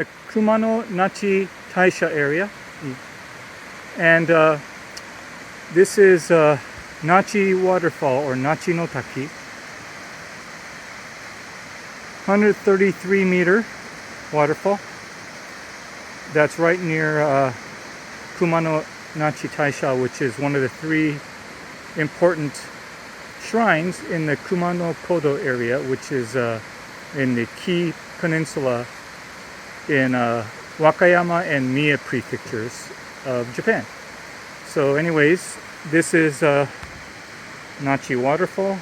the Kumano Nachi Taisha area, and this is Nachi Waterfall or Nachi-no-taki, 133 meter waterfall. That's right near Kumano Nachi Taisha, which is one of the three important shrines in the Kumano Kodo area, which is in the Ki Peninsula in Wakayama and Mie prefectures of Japan. So anyways, this is Nachi Waterfall.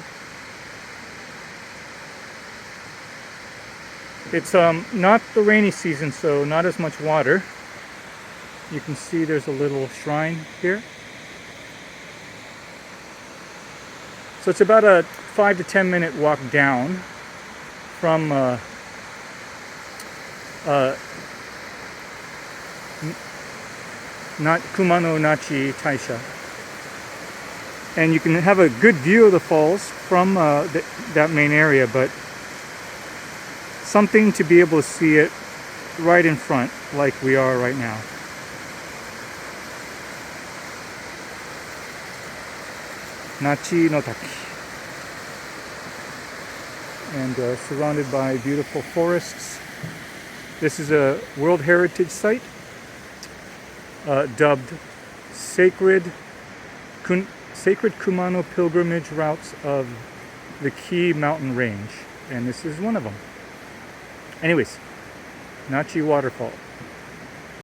It's not the rainy season, so not as much water. You can see there's a little shrine here. So it's about a 5 to 10 minute walk down from Kumano Nachi Taisha. And you can have a good view of the falls from that main area, but something to be able to see it right in front like we are right now. Nachi-no-taki. And surrounded by beautiful forests. This is a World Heritage Site dubbed Sacred Kumano Pilgrimage Routes of the Ki Mountain Range. And this is one of them. Anyways, Nachi Waterfall.